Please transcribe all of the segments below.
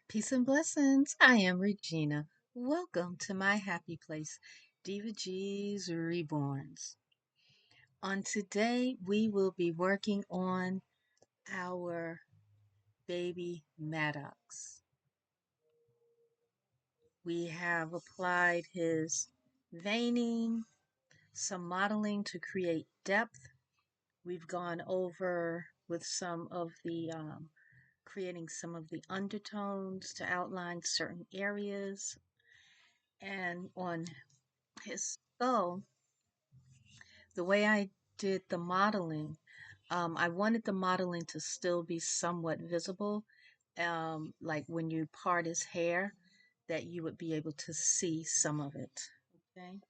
Peace and blessings. I am Regina. Welcome to my happy place, Diva G's Reborns. On today, we will be working on our baby Maddox. We have applied his veining, some mottling to create depth. We've gone over with some of the creating some of the undertones to outline certain areas. And on his skull, the way I did the modeling, I wanted the modeling to still be somewhat visible, like when you part his hair, that you would be able to see some of it. Okay.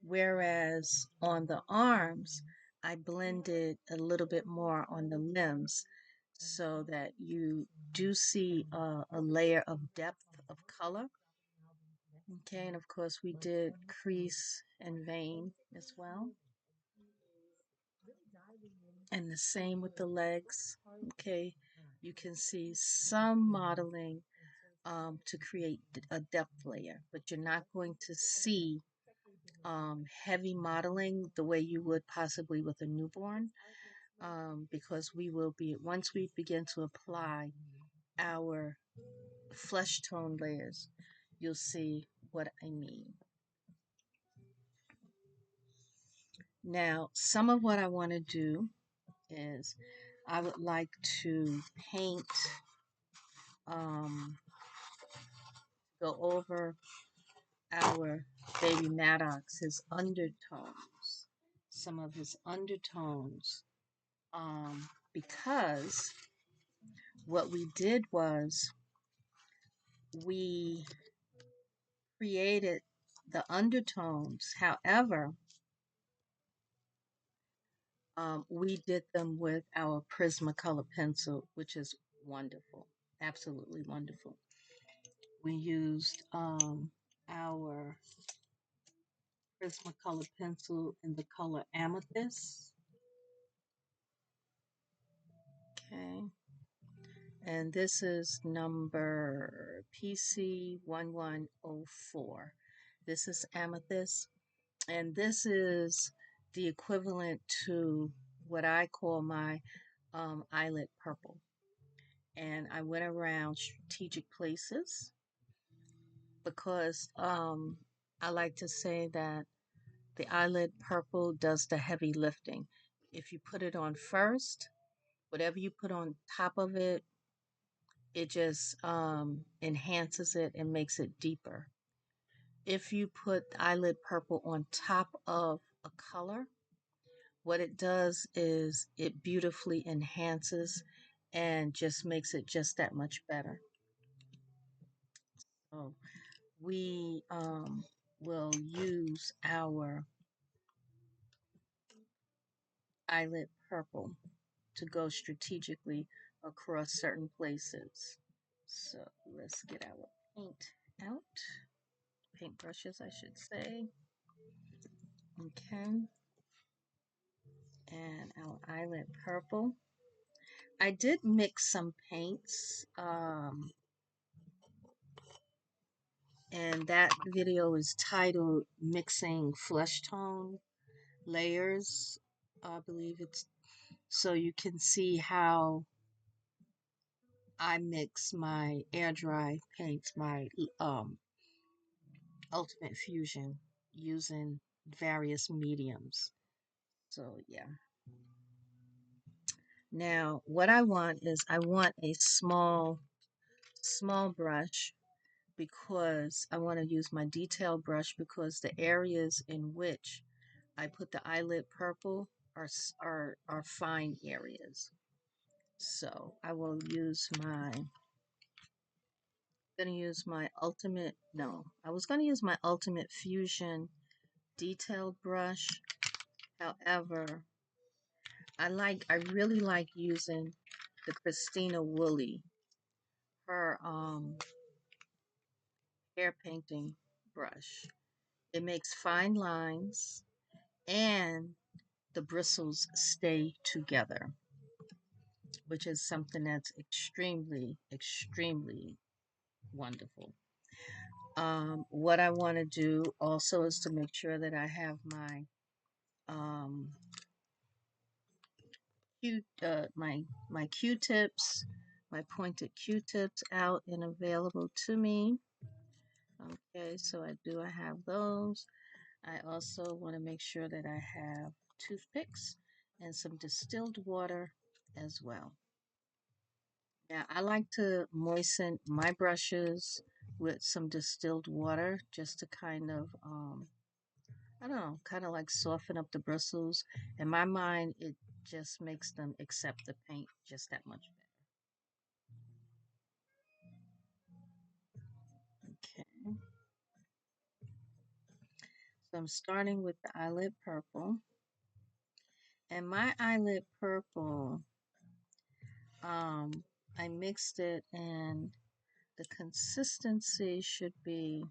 Whereas on the arms, I blended a little bit more on the limbs so that you do see a layer of depth of color. Okay, and of course we did crease and vein as well. And the same with the legs. Okay, you can see some modeling to create a depth layer, but you're not going to see heavy modeling the way you would possibly with a newborn, because we will be, once we begin to apply our flesh tone layers, you'll see what I mean. Now, some of what I want to do is I would like to paint, um, go over our baby Maddox, his undertones, some of his undertones, because what we did was we created the undertones. However, we did them with our Prismacolor pencil, which is wonderful, absolutely wonderful. We used our Prismacolor pencil in the color amethyst. Okay. And this is number PC1104. This is amethyst. And this is the equivalent to what I call my eyelid purple. And I went around strategic places because I like to say that the eyelid purple does the heavy lifting. If you put it on first, whatever you put on top of it, it just enhances it and makes it deeper. If you put eyelid purple on top of a color, what it does is it beautifully enhances and just makes it just that much better. So we will use our eyelid purple to go strategically across certain places. So let's get our paint out. Paint brushes, I should say. Okay. And our eyelid purple. I did mix some paints, and that video is titled Mixing Flesh Tone Layers. I believe it's so you can see how I mix my air dry paints, my Ultimate Fusion, using various mediums. So yeah. Now what I want is I want a small brush, because I want to use my detail brush, because the areas in which I put the eyelid purple are fine areas. So I will use I was going to use my Ultimate Fusion detail brush. However, I really like using the Christina Woolley, her hair painting brush. It makes fine lines and the bristles stay together, which is something that's extremely, extremely wonderful. What I want to do also is to make sure that I have my um, my Q-tips, my pointed Q-tips out and available to me. Okay, so I have those. I also want to make sure that I have toothpicks and some distilled water as well. Now, I like to moisten my brushes with some distilled water just to kind of, I don't know, kind of like soften up the bristles. In my mind, it just makes them accept the paint just that much better. Okay, so I'm starting with the eyelid purple. And my eyelid purple, I mixed it and the consistency should be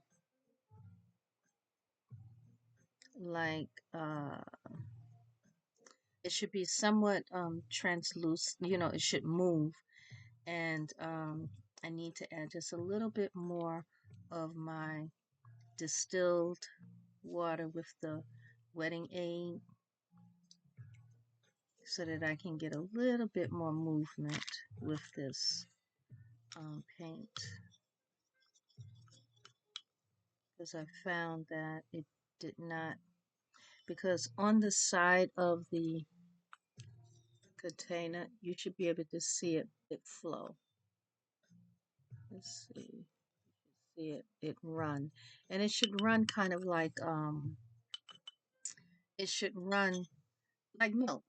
like it should be somewhat translucent, it should move. And I need to add just a little bit more of my distilled water with the wetting aid so that I can get a little bit more movement with this paint, because I found that it did not, because on the side of the container you should be able to see it flow. Let's see it run, and it should run kind of like it should run like milk,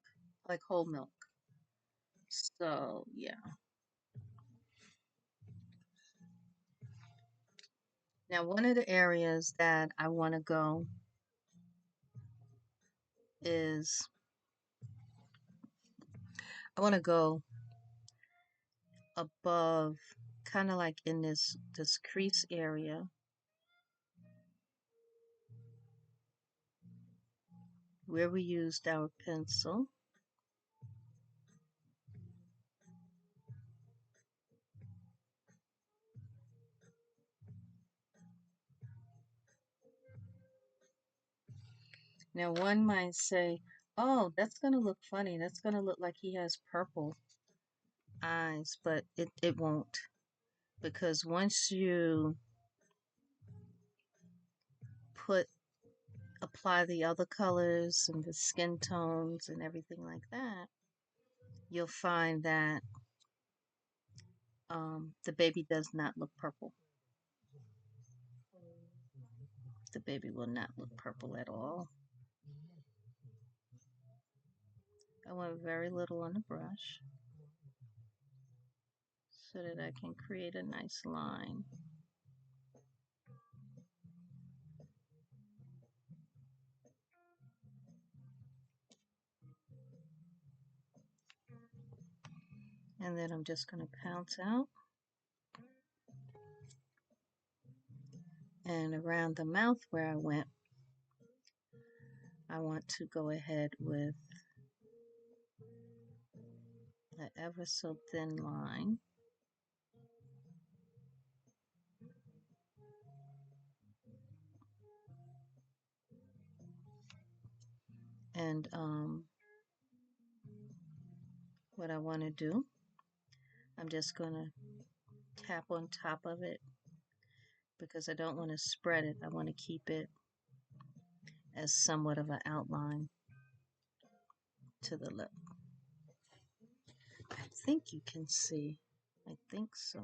like whole milk. So yeah. Now one of the areas that I want to go is I want to go above, kind of like in this crease area where we used our pencil. Now one might say, oh, that's going to look funny. That's going to look like he has purple eyes, but it won't, because once you put apply the other colors and the skin tones and everything like that, you'll find that the baby does not look purple. The baby will not look purple at all. I went very little on the brush so that I can create a nice line. And then I'm just going to pounce out. And around the mouth where I went, I want to go ahead with an ever so thin line. And what I want to do, I'm just going to tap on top of it because I don't want to spread it. I want to keep it as somewhat of an outline to the lip. I think you can see. I think so.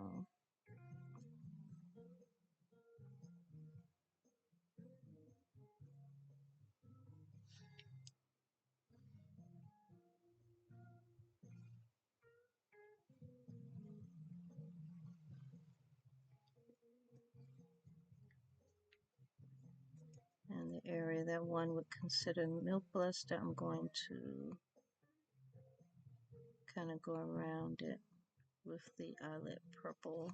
And the area that one would consider milk blister, I'm going to kind of go around it with the eyelid purple.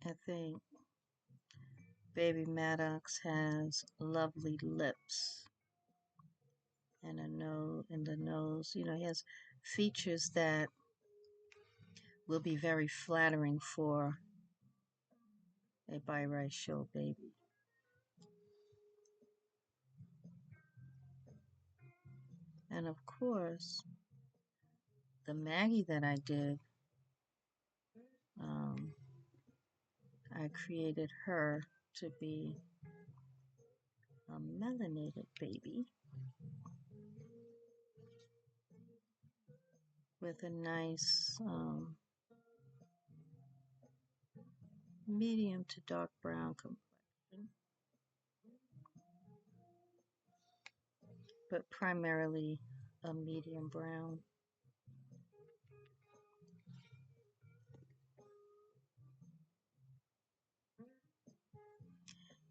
I think Baby Maddox has lovely lips and a nose in the nose. You know, he has features that will be very flattering for a biracial baby. And of course, the Maggie that I did, um, I created her to be a melanated baby with a nice medium to dark brown complexion, but primarily a medium brown.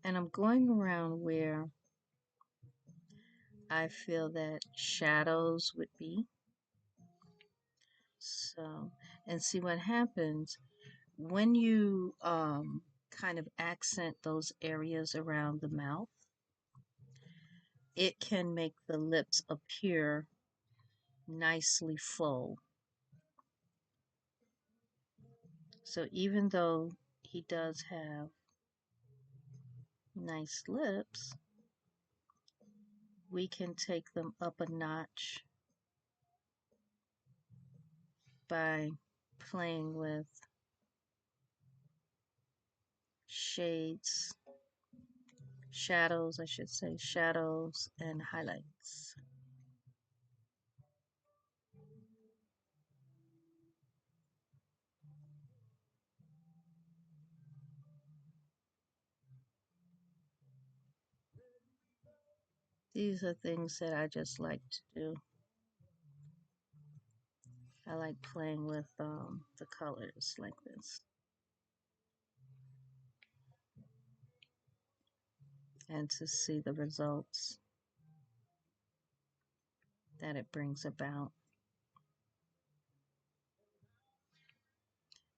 And I'm going around where I feel that shadows would be. So, and see what happens when you kind of accent those areas around the mouth. It can make the lips appear nicely full. So even though he does have nice lips, we can take them up a notch by playing with shades, shadows, I should say, shadows and highlights. These are things that I just like to do. I like playing with the colors like this and to see the results that it brings about.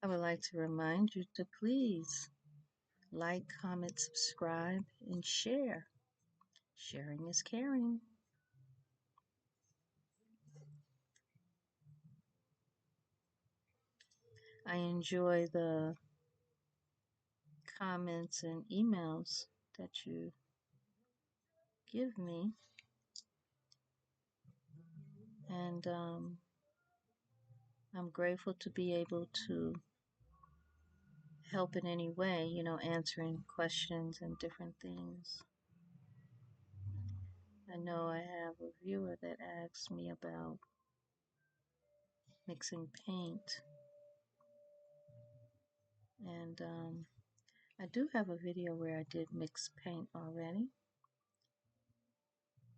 I would like to remind you to please like, comment, subscribe, and share. Sharing is caring. I enjoy the comments and emails that you give me. And I'm grateful to be able to help in any way, you know, answering questions and different things. I know I have a viewer that asked me about mixing paint. And I do have a video where I did mix paint already.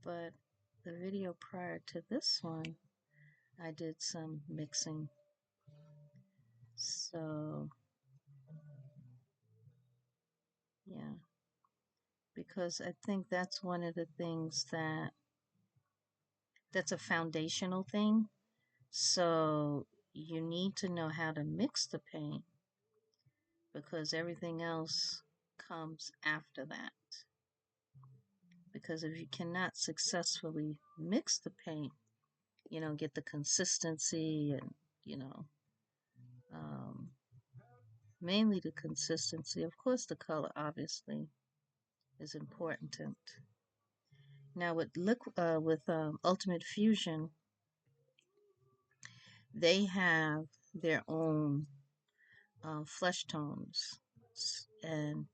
But the video prior to this one, I did some mixing. So, yeah. Because I think that's one of the things that's a foundational thing. So you need to know how to mix the paint because everything else comes after that. Because if you cannot successfully mix the paint, you know, get the consistency and, you know, um, mainly the consistency. Of course, the color obviously is important. Now with Ultimate Fusion, they have their own flesh tones, and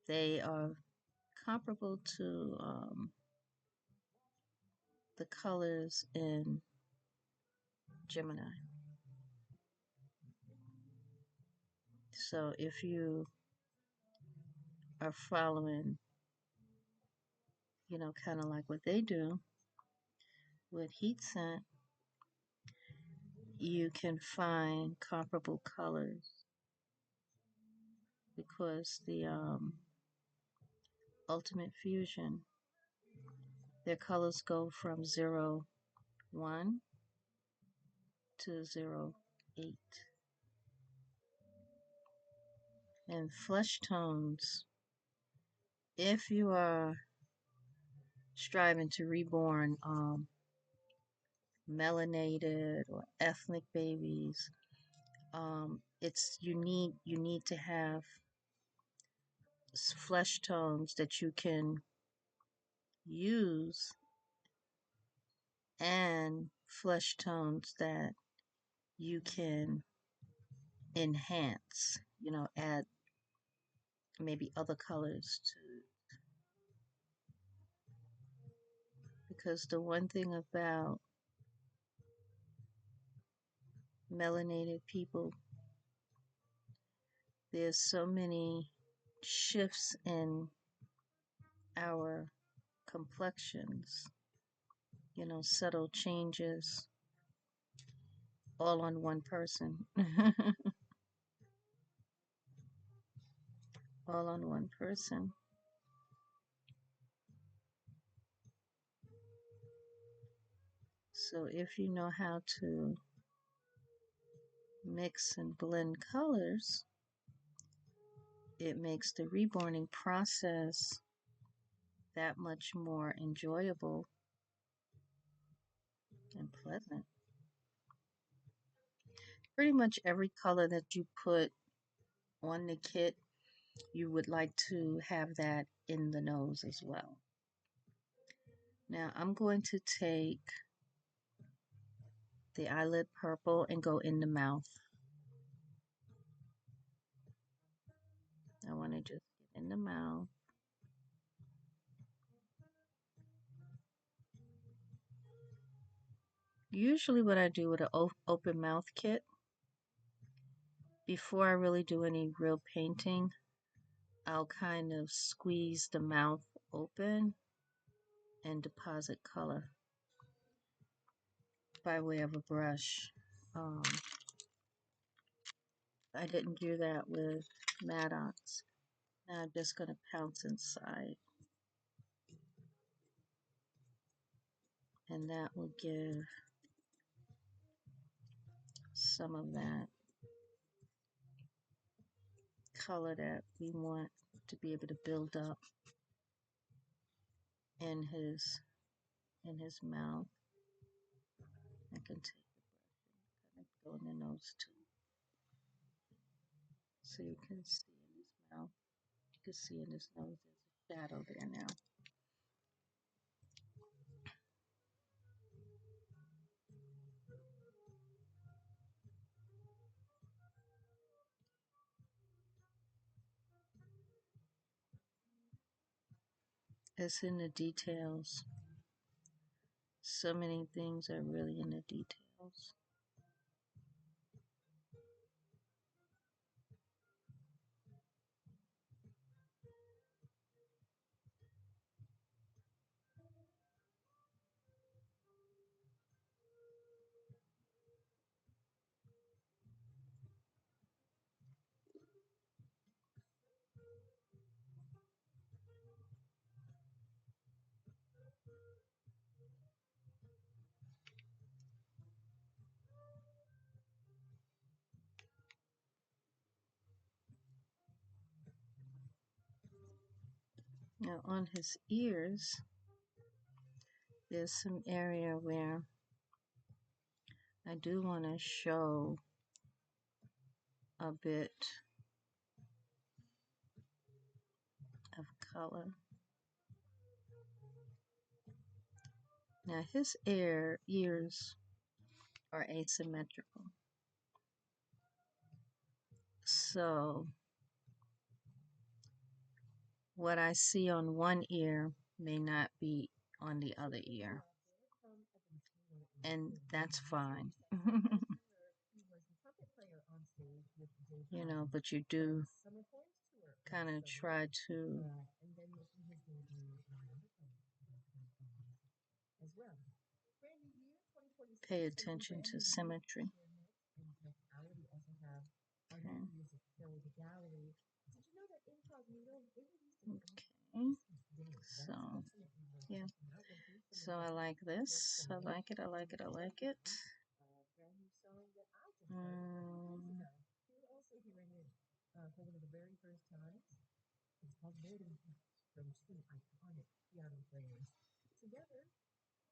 they are comparable to the colors in Gemini. So if you are following, you know, kind of like what they do with heat scent, you can find comparable colors because the Ultimate Fusion, their colors go from 01 to 08. And flesh tones if you are striving to reborn melanated or ethnic babies, you need to have flesh tones that you can use and flesh tones that you can enhance, add maybe other colors to. Because the one thing about melanated people, there's so many shifts in our complexions, subtle changes all on one person. All on one person. So if you know how to mix and blend colors, it makes the reborning process that much more enjoyable and pleasant. Pretty much every color that you put on the kit, you would like to have that in the nose as well. Now I'm going to take the eyelid purple and go in the mouth. I want to just get in the mouth. Usually what I do with an open mouth kit, before I really do any real painting, I'll kind of squeeze the mouth open and deposit color by way of a brush. I didn't do that with Maddox. Now I'm just going to pounce inside. And that will give some of that color that we want to be able to build up in his mouth. I can take the brush and kind of go in the nose too. So you can see in his mouth. You can see in his nose there's a shadow there now. It's in the details. So many things are really in the details. Now on his ears, there's some area where I do want to show a bit of color. Now his ears are asymmetrical. So what I see on one ear may not be on the other ear. And that's fine. But you do kind of try to pay attention to symmetry. Okay. So, yeah. So I like this. I like it. I like it. I like it.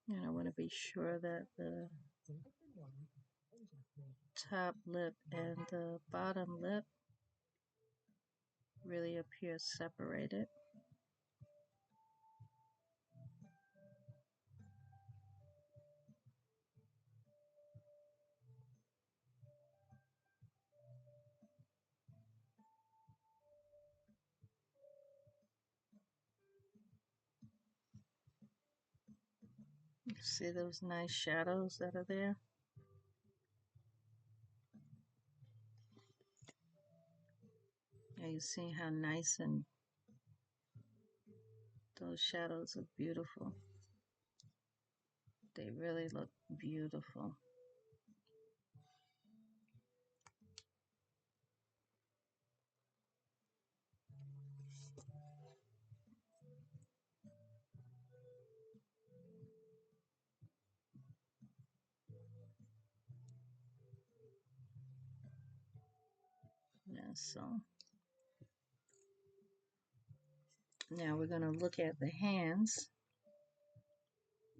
And I want to be sure that the top lip and the bottom lip really appear separated. See those nice shadows that are there? Yeah, you see how nice, and those shadows look beautiful. They really look beautiful. Yeah, so now we're going to look at the hands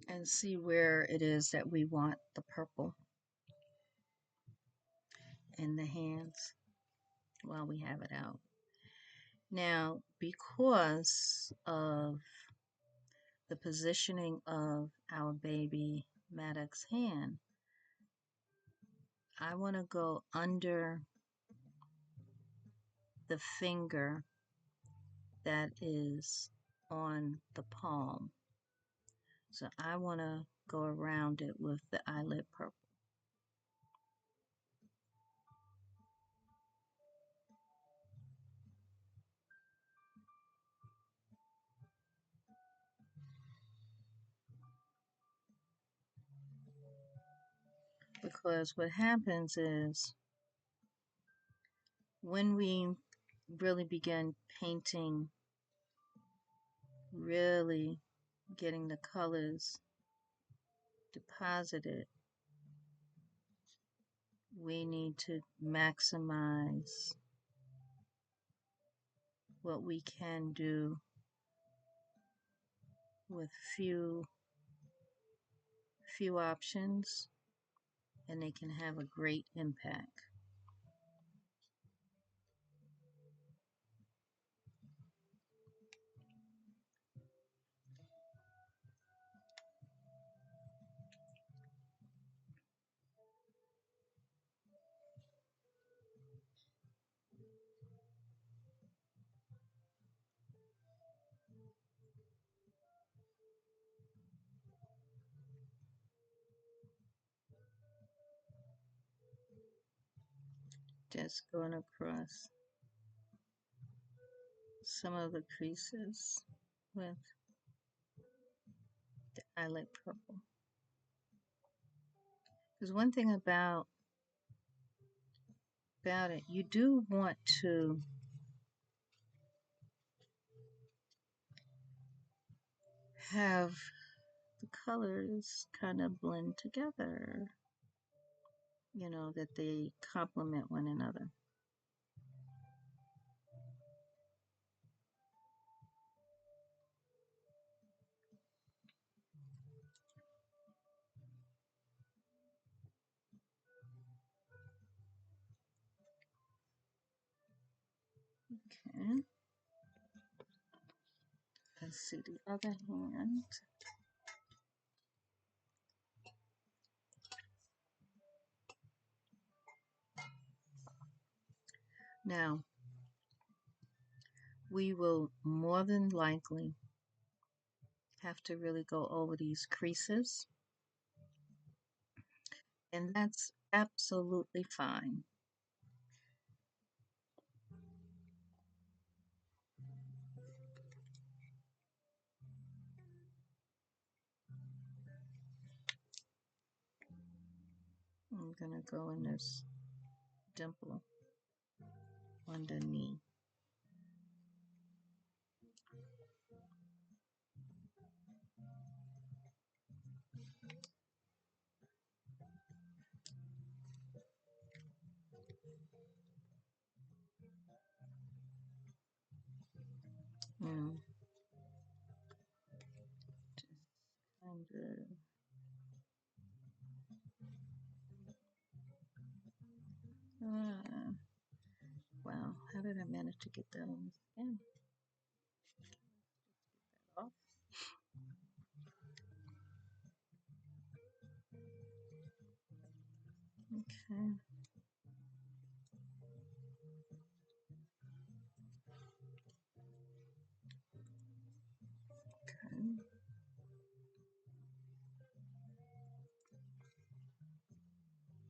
and see where it is that we want the purple in the hands while we have it out. Now, because of the positioning of our baby Maddox hand, I want to go under the finger that is on the palm. So I want to go around it with the eyelid purple. Because what happens is when we really begin painting, really getting the colors deposited, we need to maximize what we can do with few options, and they can have a great impact. Just going across some of the creases with the eyelid purple. Because one thing about it, you do want to have the colors kind of blend together, you know, that they complement one another. Okay. Let's see the other hand. Now, we will more than likely have to really go over these creases, and that's absolutely fine. I'm gonna go in this dimple underneath. Mm. rounded. Wow, how did I manage to get that on the skin? Off. Okay. Okay.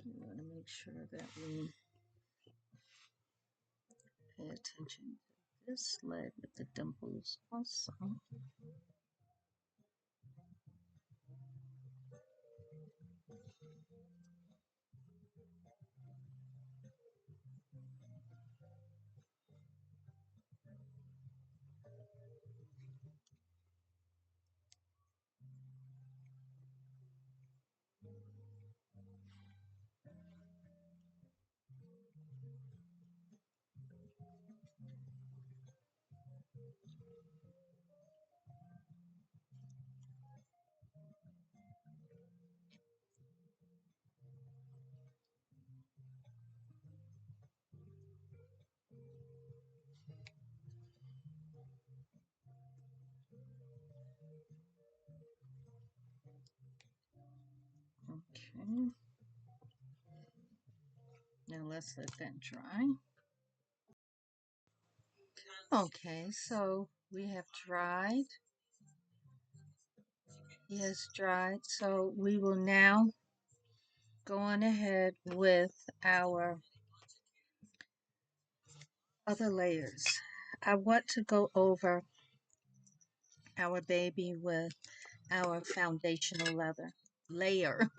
We want to make sure that we pay attention to this leg with the dimples also. Okay. Now let's let that dry. Okay, so we have dried. It has dried. So we will now go on ahead with our other layers. I want to go over our baby with our foundational leather layer.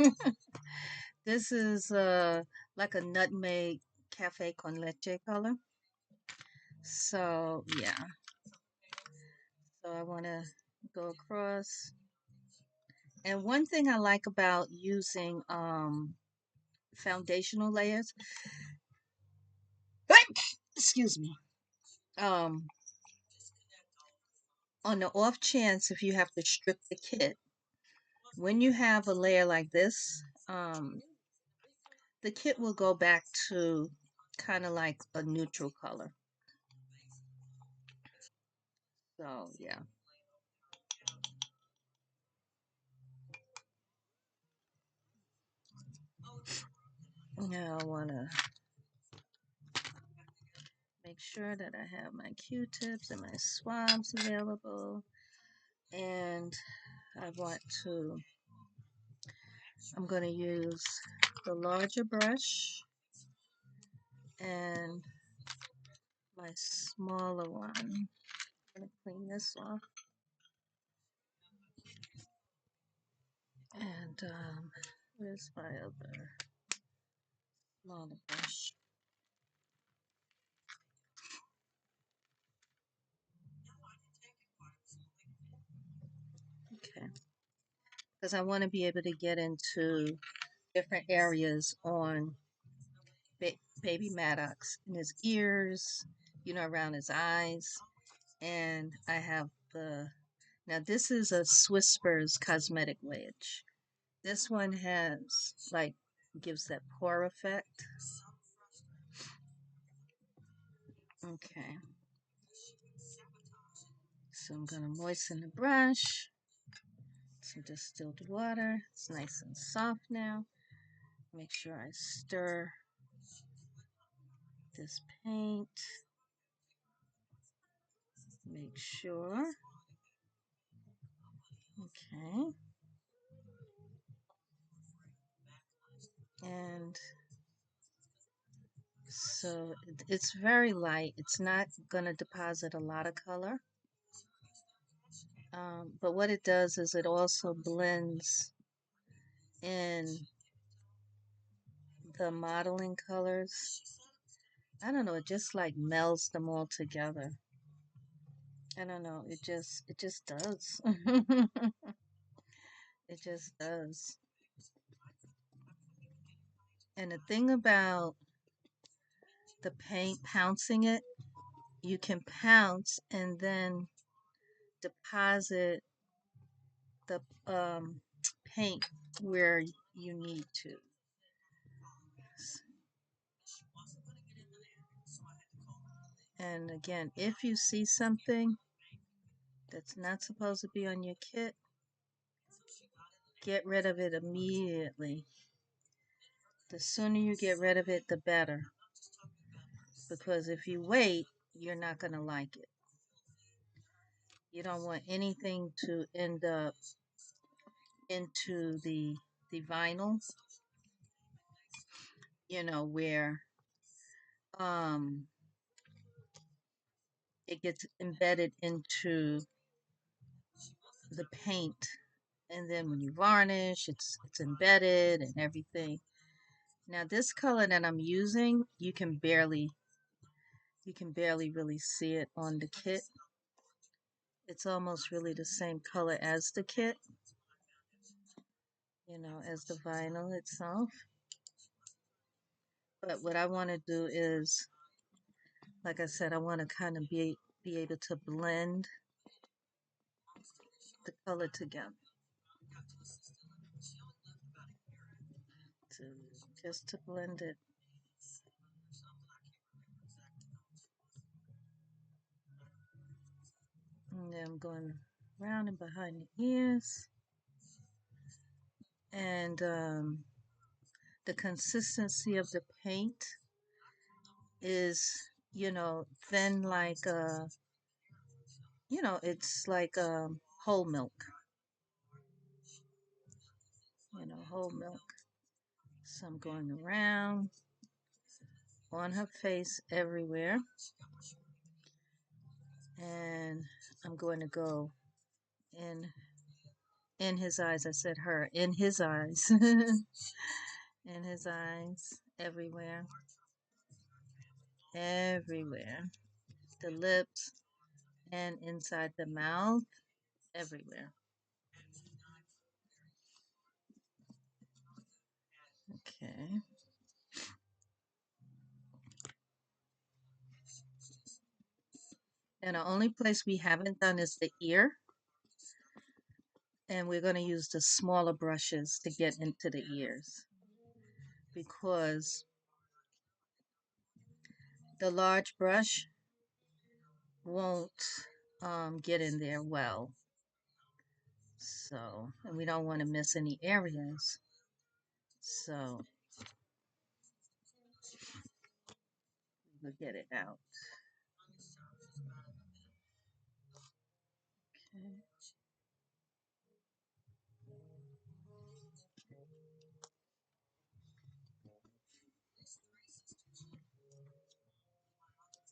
This is like a nutmeg cafe con leche color. So yeah, so I want to go across. And one thing I like about using foundational layers, excuse me, um, on the off chance if you have to strip the kit, when you have a layer like this, the kit will go back to kind of like a neutral color. So yeah. Now I want to make sure that I have my Q-tips and my swabs available. And I want to, I'm going to use the larger brush and my smaller one. I'm going to clean this off. And where's my other smaller brush? Okay. Because I want to be able to get into different areas on baby Maddox in his ears, you know, around his eyes. And I have the, now this is a Swisspers cosmetic wedge. This one has, like, gives that pour effect. Okay. So I'm going to moisten the brush. Some distilled water. It's nice and soft now. Make sure I stir this paint. Make sure. Okay. And so it's very light. It's not going to deposit a lot of color. But what it does is it also blends in the modeling colors. I don't know, it just like melds them all together. I don't know, it just does. It just does. And the thing about the paint, pouncing it, you can pounce and then deposit the paint where you need to. And again, if you see something that's not supposed to be on your kit, get rid of it immediately. The sooner you get rid of it, the better. Because if you wait, you're not going to like it. You don't want anything to end up into the vinyl, you know, where it gets embedded into the paint, and then when you varnish, it's embedded and everything. Now this color that I'm using, you can barely really see it on the kit. It's almost really the same color as the kit, you know, as the vinyl itself. But what I want to do is, like I said, I want to kind of be able to blend the color together. To, just to blend it. And then I'm going around and behind the ears. And the consistency of the paint is, you know, thin like, you know, it's like whole milk. You know, whole milk. So I'm going around on her face everywhere. And I'm going to go in his eyes. I said her, in his eyes. In his eyes, everywhere. Everywhere. The lips and inside the mouth, everywhere. Okay. And the only place we haven't done is the ear. And we're going to use the smaller brushes to get into the ears, because the large brush won't get in there well. So, and we don't want to miss any areas. So, we'll get it out. Okay.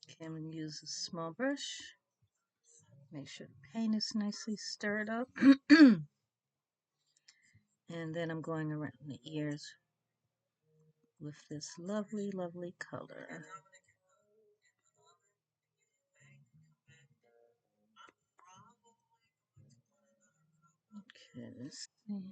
Okay, I'm going to use a small brush. Make sure the paint is nicely stirred up. And then I'm going around the ears with this lovely, lovely color. Okay, let's see.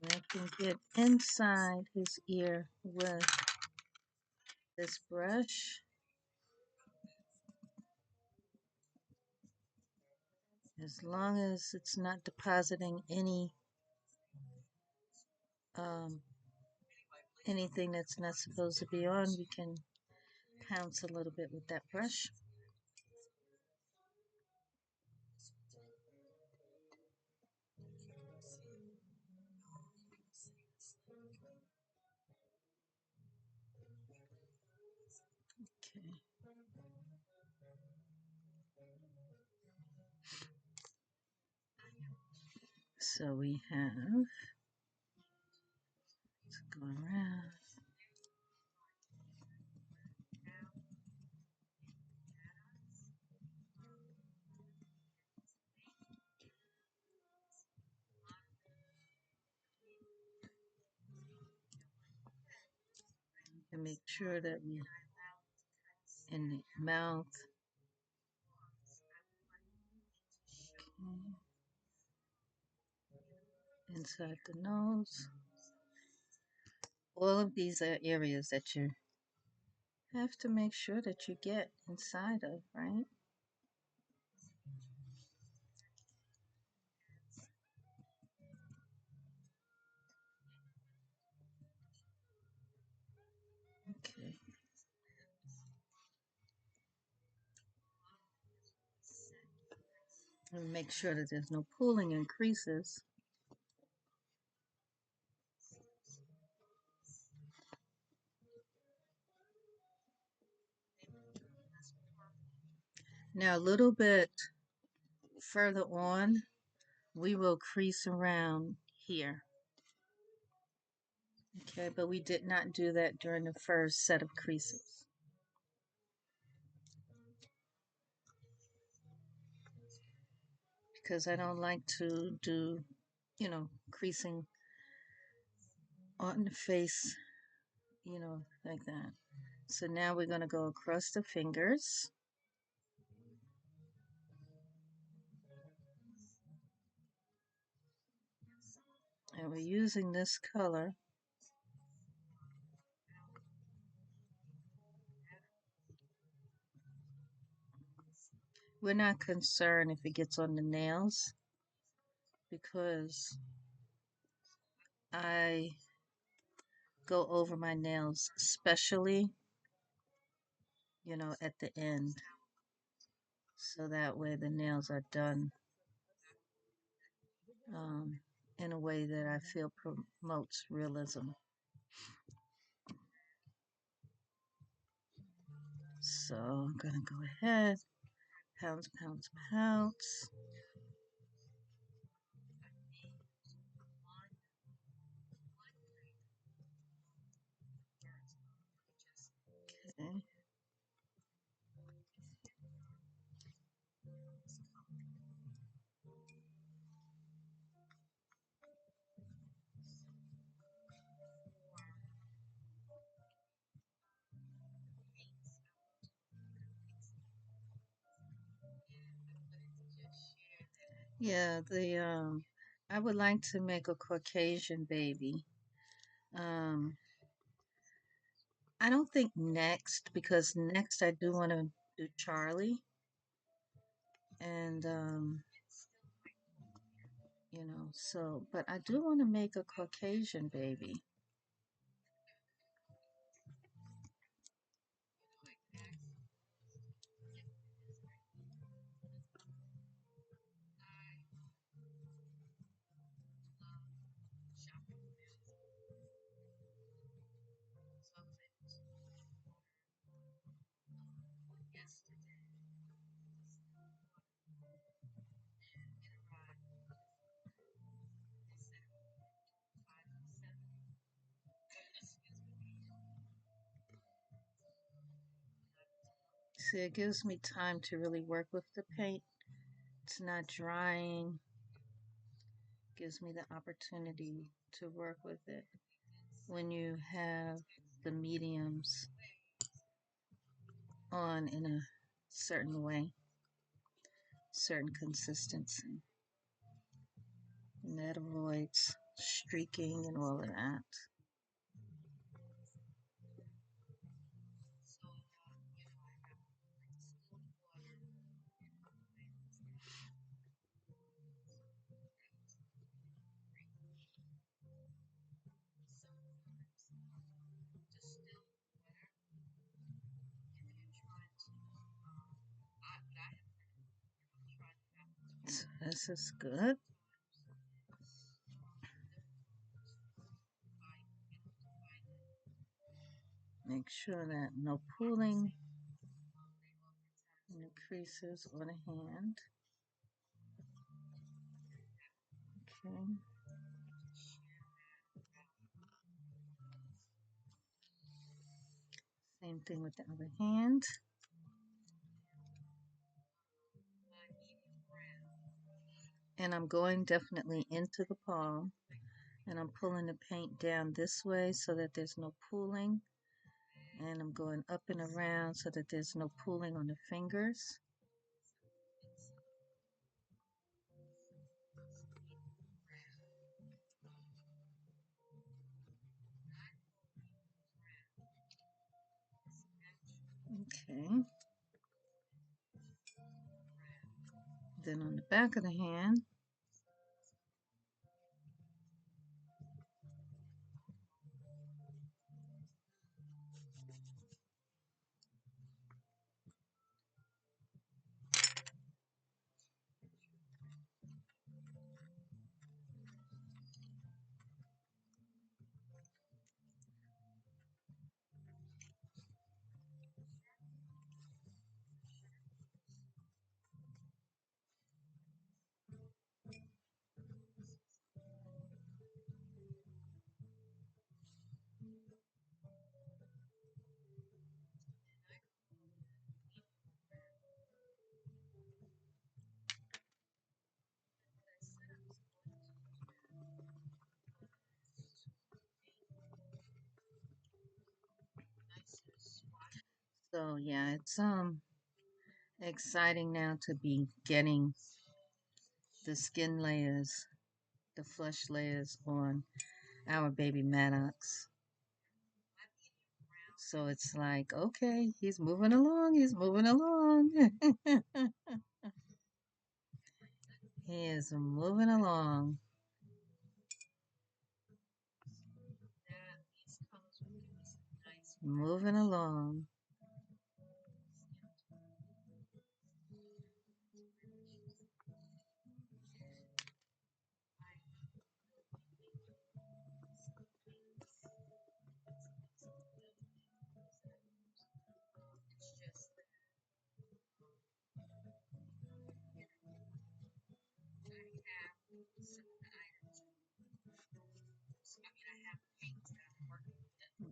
And I can get inside his ear with this brush. As long as it's not depositing anything that's not supposed to be on, we can pounce a little bit with that brush. Okay. So we have, let's go around. And make sure that we, in the mouth. Okay. Inside the nose. All of these are areas that you have to make sure that you get inside of, right? Okay. And make sure that there's no pooling and creases. Now a little bit further on, we will crease around here. Okay, but we did not do that during the first set of creases. Because I don't like to do, creasing on the face, like that. So now we're going to go across the fingers. And we're using this color. We're not concerned if it gets on the nails because I go over my nails, especially, at the end. So that way the nails are done um, in a way that I feel promotes realism. So I'm going to go ahead, pounce, pounce, pounce. Okay. Yeah, I would like to make a Caucasian baby. Um, I don't think next because next I do want to do Charlie, and but I do want to make a Caucasian baby. See, it gives me time to really work with the paint. It's not drying. Gives me the opportunity to work with it when you have the mediums on in a certain way, certain consistency. And that avoids streaking and all of that. So this is good. Make sure that no pooling in the creases on the hand. Okay. Same thing with the other hand. And I'm going definitely into the palm. And I'm pulling the paint down this way so that there's no pooling. And I'm going up and around so that there's no pooling on the fingers. Okay. Then on the back of the hand, so yeah, it's exciting now to be getting the skin layers, the flesh layers on our baby Maddox. So it's like, okay, he's moving along, he's moving along. He is moving along. Moving along.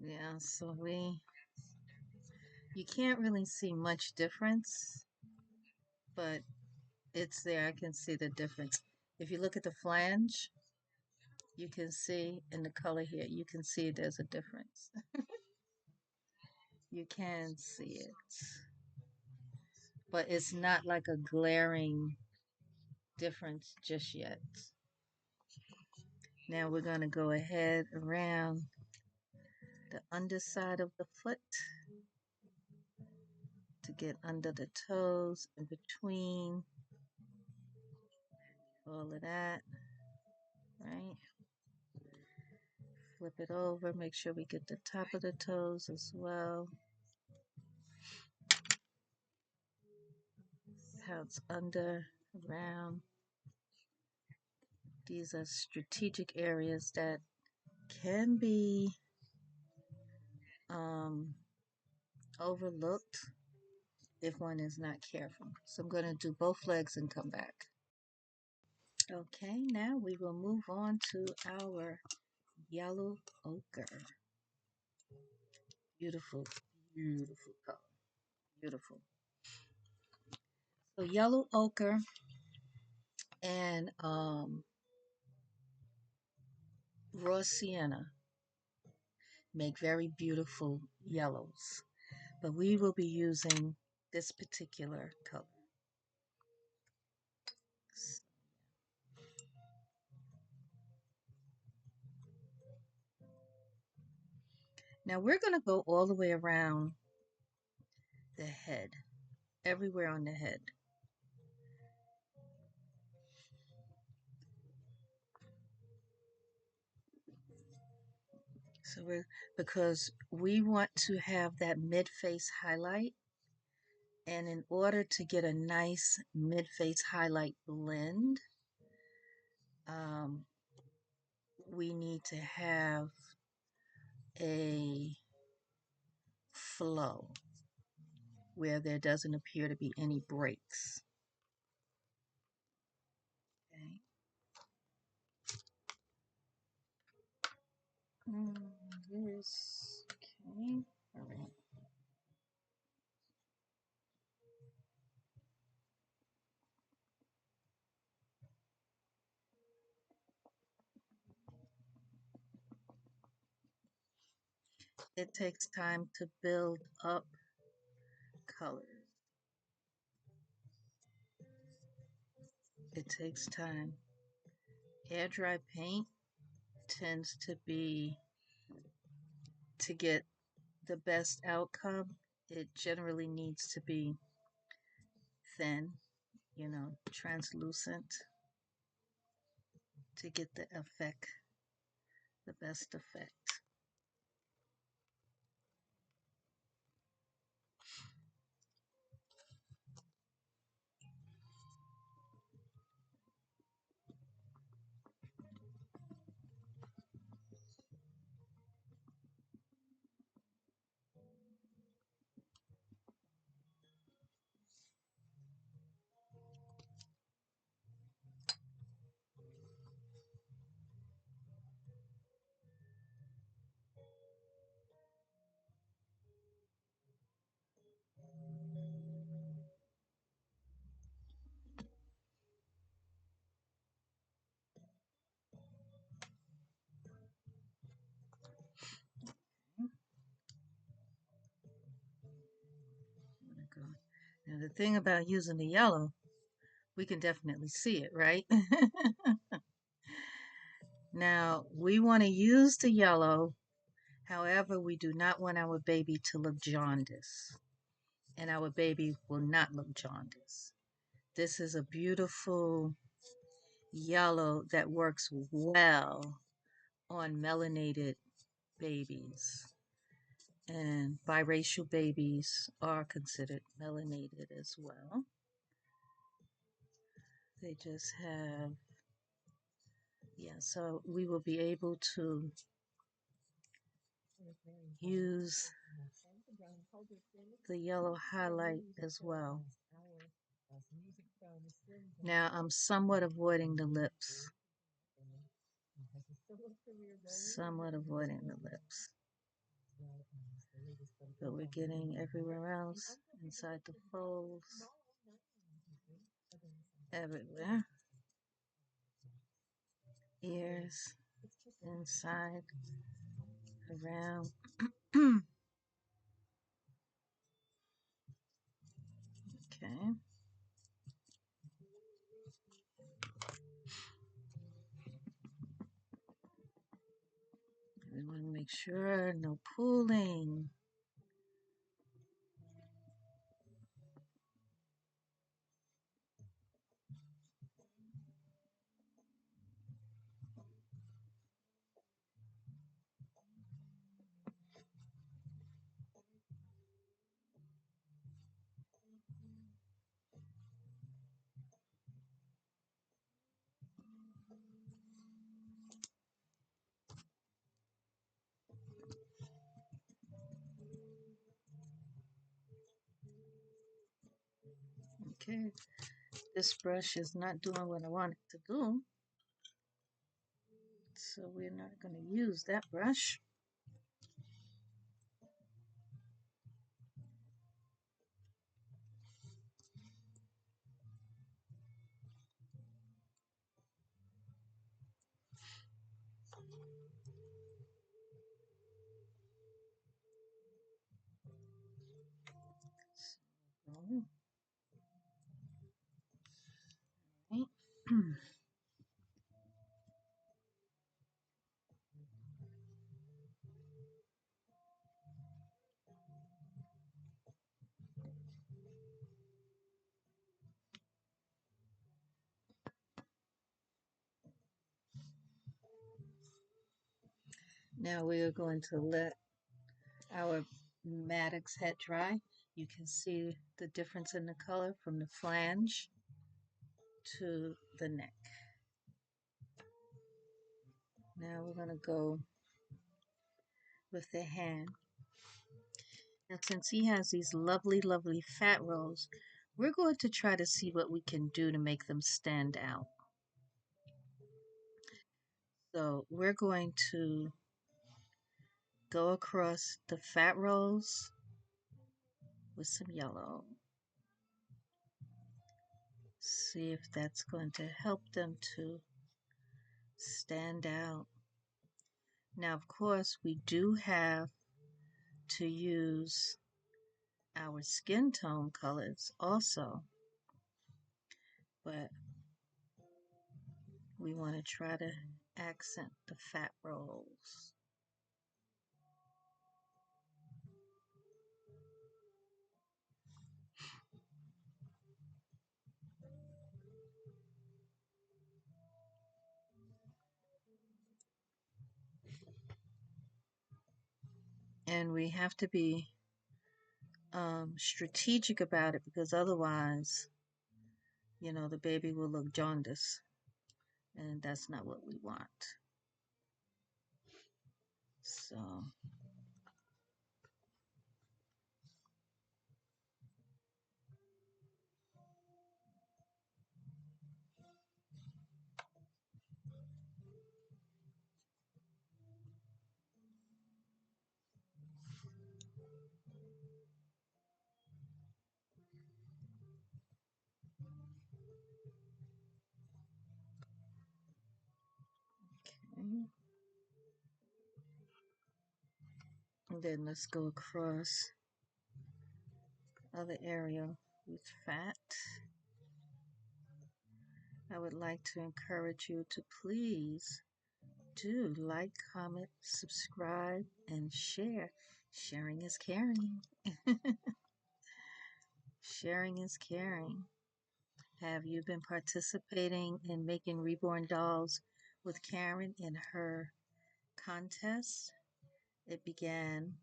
Yeah, so you can't really see much difference, but it's there. I can see the difference. If you look at the flange, you can see in the color here, you can see there's a difference. You can see it, but it's not like a glaring difference just yet. Now we're going to go ahead around the underside of the foot to get under the toes, in between all of that, right? Flip it over, make sure we get the top of the toes as well. How it's under, around. These are strategic areas that can be overlooked if one is not careful. So I'm going to do both legs and come back. Okay, now we will move on to our yellow ochre. Beautiful, beautiful color. Beautiful. So yellow ochre and raw sienna make very beautiful yellows, but we will be using this particular color. Now we're going to go all the way around the head, everywhere on the head. So because we want to have that mid-face highlight, and in order to get a nice mid-face highlight blend, we need to have a flow where there doesn't appear to be any breaks. Okay. Yes. Okay. All right. It takes time to build up colors. It takes time. Air dry paint tends to be to get the best outcome It generally needs to be thin, you know, translucent to get the effect, the best effect. Now the thing about using the yellow, we can definitely see it, right? Now we want to use the yellow. However, we do not want our baby to look jaundice, and our baby will not look jaundice. This is a beautiful yellow that works well on melanated babies. And biracial babies are considered melanated as well. They just have, yeah, so we will be able to use the yellow highlight as well. Now I'm somewhat avoiding the lips. Somewhat avoiding the lips. But we're getting everywhere else, inside the folds, everywhere. Ears, inside, around. Okay. We want to make sure no pooling. Okay, this brush is not doing what I want it to do, so we're not going to use that brush. So, right. Now we are going to let our Maddox head dry. You can see the difference in the color from the flange to the neck. Now we're going to go with the hand. Now since he has these lovely, lovely fat rolls, we're going to try to see what we can do to make them stand out. So we're going to go across the fat rolls with some yellow. See if that's going to help them to stand out. Now, of course, we do have to use our skin tone colors also, but we want to try to accent the fat rolls. And we have to be strategic about it because otherwise, the baby will look jaundiced, and that's not what we want. So, okay. And then let's go across other area with fat. I would like to encourage you to please do like, comment, subscribe, and share. Sharing is caring. Sharing is caring. Have you been participating in making Reborn Dolls with Karen in her contest? It began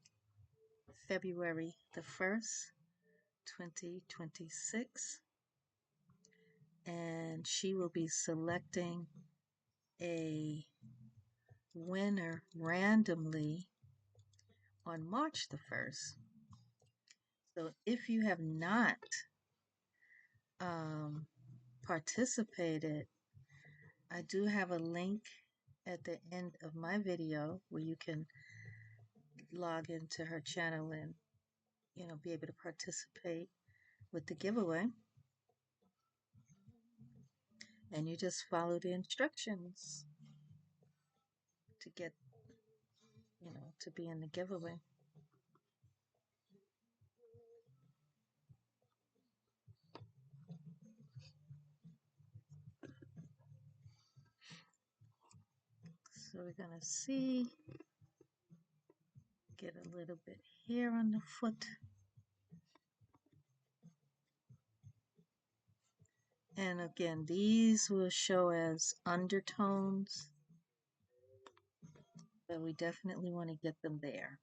February the 1st, 2026, and she will be selecting a winner randomly on March the 1st. So if you have not um, participated, I do have a link at the end of my video where you can log into her channel and be able to participate with the giveaway. And you just follow the instructions to get to be in the giveaway. So we're gonna see, get a little bit here on the foot. And again, these will show as undertones, but we definitely want to get them there.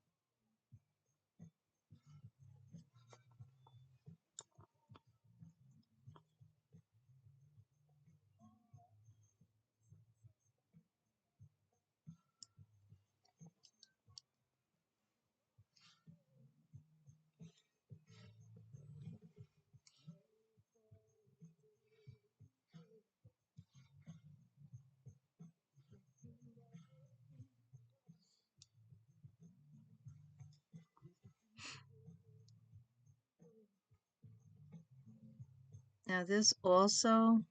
Now this also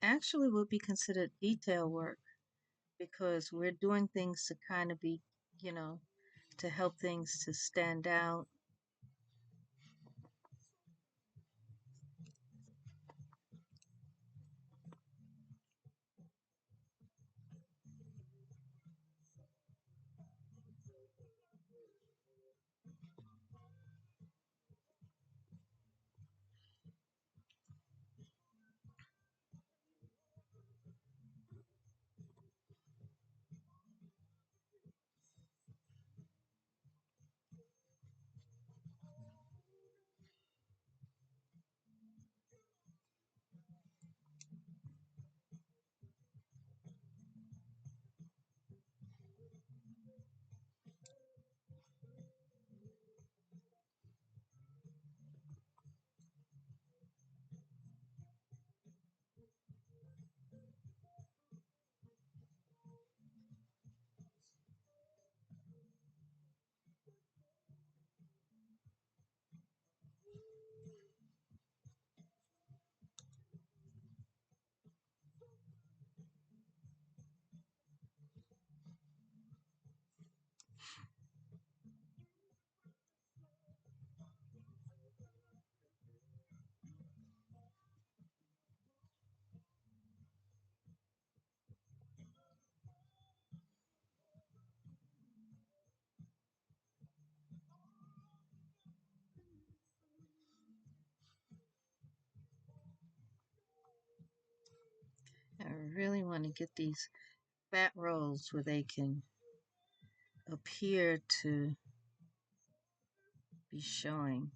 actually would be considered detail work because we're doing things to kind of be, to help things to stand out. I really want to get these fat rolls where they can appear to be showing.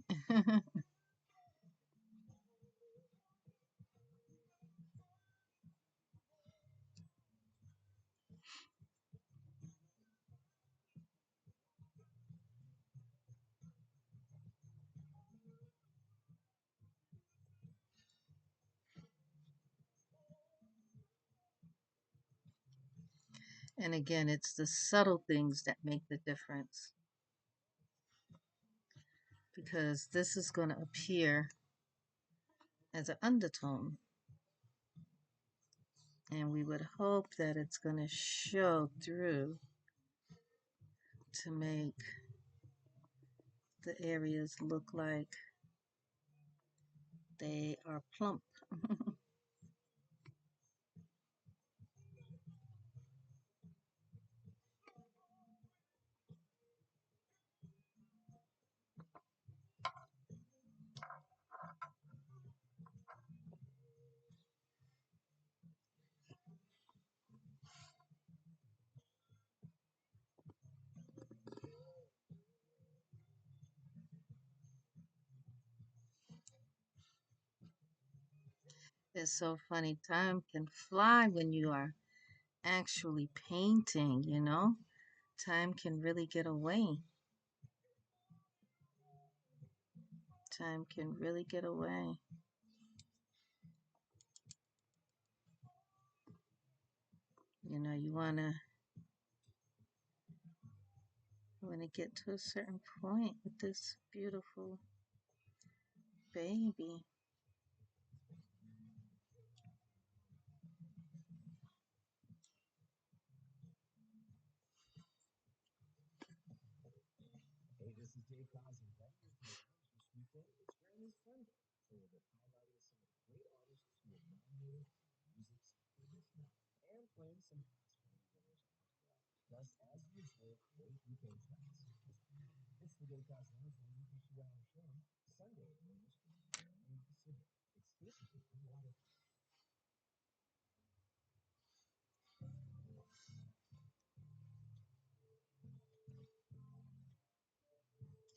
And again, it's the subtle things that make the difference, because this is going to appear as an undertone, and we would hope that it's going to show through to make the areas look like they are plump. It's so funny. Time can fly when you are actually painting, you know? Time can really get away. Time can really get away. You know, you wanna get to a certain point with this beautiful baby.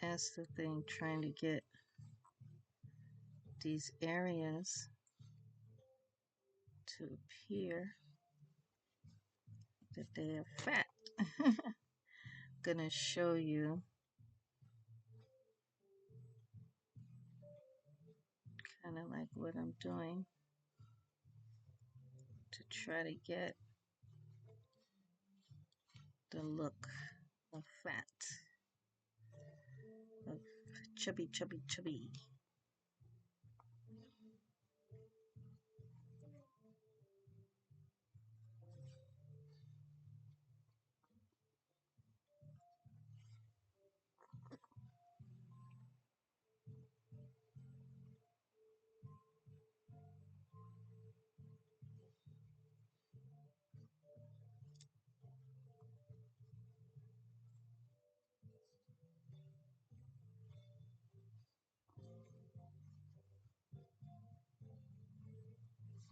That's the thing, trying to get these areas to appear that they are fat. Gonna show you kind of like what I'm doing to try to get the look of fat, of chubby, chubby, chubby.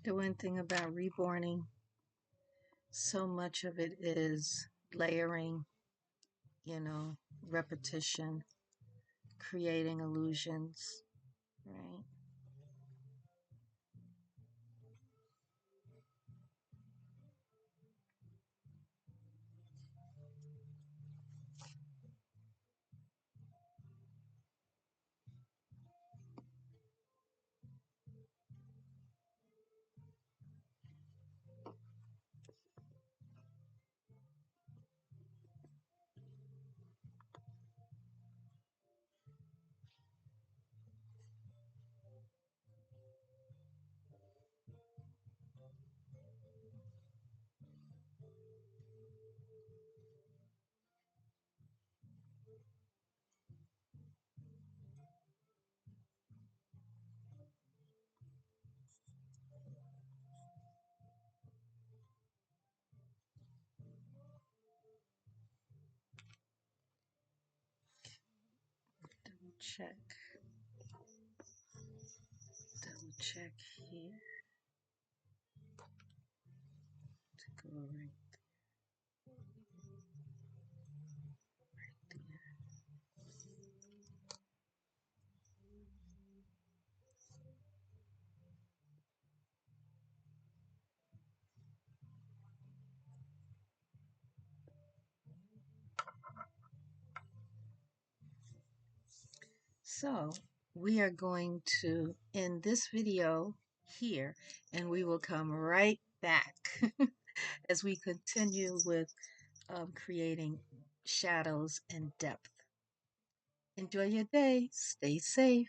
The one thing about reborning, so much of it is layering, you know, repetition, creating illusions, right? Double check. Double check here to go right there. So we are going to end this video here, and we will come right back as we continue with creating shadows and depth. Enjoy your day. Stay safe.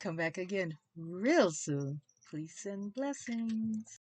Come back again real soon. Peace and blessings.